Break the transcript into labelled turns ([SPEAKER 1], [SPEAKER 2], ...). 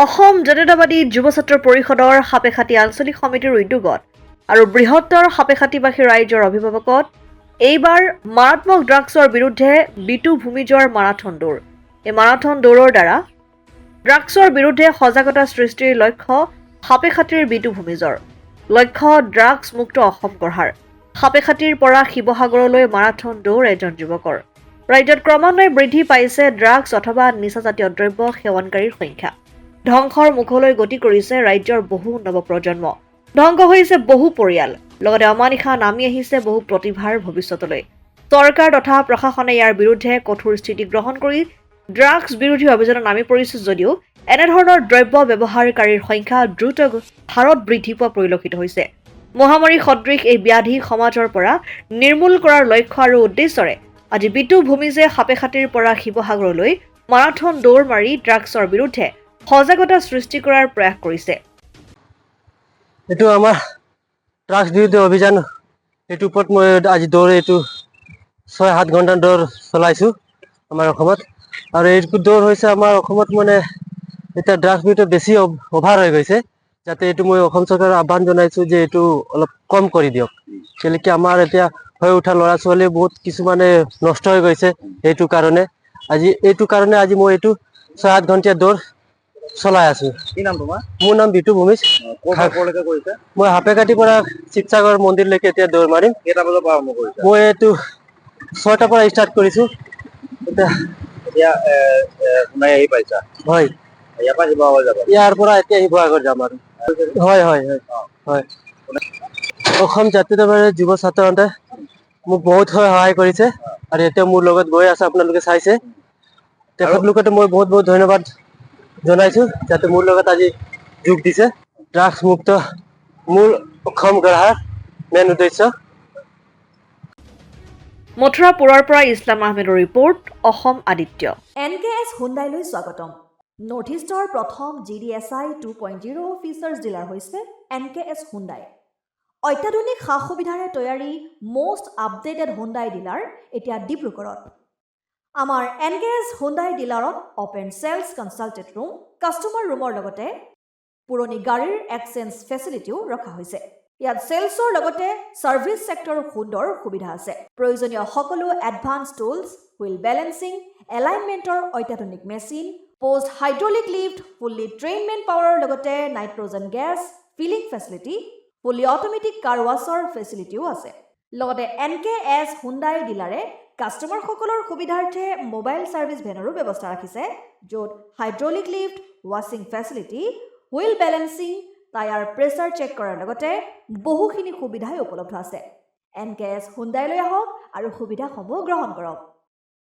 [SPEAKER 1] অসম জাতীয়তাবাদী যুৱ ছাত্ৰ পৰিষদৰ সাপেখাতী আঞ্চলিক সমিতিৰ উদ্যোগত আৰু বৃহত্তৰ সাপেখাতীবাসী ৰাইজৰ অভিভাৱকত এইবাৰ মাৰাত্মক ড্ৰাগছৰ বিৰুদ্ধে বিটু ভূমিজৰ মাৰাথন দৌৰ। এই মাৰাথন দৌৰৰ দ্বাৰা ড্ৰাগছৰ বিৰুদ্ধে সজাগতা সৃষ্টিৰ লক্ষ্য সাপেখাতীৰ বিটু ভূমিজৰ। লক্ষ্য ড্ৰাগছ মুক্ত অসম গঢ়াৰ। সাপেখাতীৰ পৰা শিৱসাগৰলৈ মাৰাথন দৌৰ এজন যুৱকৰ। ৰাজ্যত ক্ৰমান্বয়ে বৃদ্ধি পাইছে ড্ৰাগছ অথবা নিচাজাতীয় দ্ৰব্য সেৱনকাৰীৰ সংখ্যা। ধ্বংসৰ মুখলৈ গতি কৰিছে ৰাজ্যৰ বহু নৱপ্ৰজন্ম। ধ্বংস হৈছে বহু পৰিয়াল, লগতে অমানিশা নামি আহিছে বহু প্ৰতিভাৰ ভৱিষ্যতলৈ। চৰকাৰ তথা প্ৰশাসনে ইয়াৰ বিৰুদ্ধে কঠোৰ স্থিতি গ্ৰহণ কৰি ড্ৰাগছ বিৰোধী অভিযানত নামি পৰিছে যদিও এনেধৰণৰ দ্ৰব্য ব্যৱহাৰকাৰীৰ সংখ্যা দ্ৰুত হাৰত বৃদ্ধি পোৱা পৰিলক্ষিত হৈছে। মহামাৰী সদৃশ এই ব্যাধি সমাজৰ পৰা নিৰ্মূল কৰাৰ লক্ষ্য আৰু উদ্দেশ্যৰে আজি বিটু ভূমিজে সাপেখাতীৰ পৰা শিৱসাগৰলৈ মাৰাথন দৌৰ মাৰি ড্ৰাগছৰ বিৰুদ্ধে সজাগতা সৃষ্টি কৰাৰ প্ৰয়াস কৰিছে।
[SPEAKER 2] এইটো আমাৰ ড্ৰাগছ বিৰুদ্ধে অভিযান, এইটোৰ ওপৰত মই আজি দৌৰ এইটো 6-7 ঘণ্টা দৌৰ চলাইছোঁ আমাৰ অসমত। আৰু এইটো দৌৰ হৈছে আমাৰ অসমত মানে এতিয়া ড্ৰাগছ বিৰুদ্ধে বেছি অভাৰ হৈ গৈছে, যাতে এইটো মই অসম চৰকাৰৰ আহ্বান জনাইছোঁ যে এইটো অলপ কম কৰি দিয়ক। কেলেকি আমাৰ এতিয়া হৈ উঠা ল'ৰা ছোৱালী বহুত কিছুমানে নষ্ট হৈ গৈছে। এইটো কাৰণে আজি মই এইটো 6-7 ঘণ্টীয়া দৌৰ চলাই আছো।
[SPEAKER 3] কি নাম তোমাৰ?
[SPEAKER 2] মোৰ নাম বিটু ভূমিজ। মই সাপেখাতীৰ পৰা শিৱসাগৰ মন্দিৰলৈকে এতিয়া দৌৰ মাৰিম।
[SPEAKER 3] কেইটা বজাৰ পৰা আৰম্ভ কৰিছা?
[SPEAKER 2] মই এইটো 6টাৰ পৰা ষ্টাৰ্ট কৰিছোঁ।
[SPEAKER 3] এতিয়া সোণাই আহি পাইছা?
[SPEAKER 2] হয়,
[SPEAKER 3] ইয়াৰ পৰা শিৱসাগৰ যাবা?
[SPEAKER 2] ইয়াৰ পৰা এতিয়া শিৱসাগৰ যাম আৰু। হয় হয় হয় হয়। অসম জাতীয়তাবাদী যুৱ ছাত্ৰ সন্থাই মোক বহুত সহায় কৰিছে আৰু এতিয়া মোৰ লগত গৈ আছে, আপোনালোকে চাইছে। তেখেতলোকতো মই বহুত বহুত ধন্যবাদ জনাইছোঁ, যাতে মোৰ লগত আজি যোগ দিছে। ড্ৰাগছ মুক্ত মূল অসম গঢ়াৰ মেইন উদ্দেশ্য।
[SPEAKER 1] মথুৰাপুৰৰ পৰা ইছলাম আহমেদৰ ৰিপৰ্ট, অসম আদিত্য।
[SPEAKER 4] NKS হুণ্ডাইলৈ স্বাগতম। নৰ্থ ইষ্টৰ প্ৰথম GDSI 2.0 ফিচাৰ্ছ ডিলাৰ হৈছে NKS হুণ্ডাই। অত্যাধুনিক সা সুবিধাৰে তৈয়াৰী মষ্ট আপডেটেড হুণ্ডাই ডিলাৰ এতিয়া ডিব্ৰুগড়ত। আমাৰ NKS হুণ্ডাই ডিলাৰত open sales consulted room, customer ৰুমৰ লগতে পুৰণি গাড়ীৰ এক্সচেঞ্জ ফেচিলিটিও ৰখা হৈছে। ইয়াত চেলছৰ লগতে ছাৰ্ভিচ ছেক্টৰৰ সুন্দৰ সুবিধা আছে। প্ৰয়োজনীয় সকলো এডভান্স টুলছ, হুইল বেলেন্সিং, এলাইনমেণ্টৰ অত্যাধুনিক machine, post hydraulic lift, fully ট্ৰেইনমেণ্ট পাৱাৰৰ লগতে nitrogen gas filling facility, fully automatic car washer ফেচিলিটিও আছে। লগতে NKS হুণ্ডাই ডিলাৰে কাষ্টমাৰসকলৰ সুবিধাৰ্থে মোবাইল ছাৰ্ভিচ ভেনৰো ব্যৱস্থা ৰাখিছে, য'ত হাইড্ৰলিক লিফ্ট, ৱাছিং facility, wheel balancing, tyre pressure check কৰাৰ লগতে বহুখিনি সুবিধাই উপলব্ধ আছে। NKS হুণ্ডাইলৈ আহক আৰু সুবিধাসমূহ গ্ৰহণ কৰক।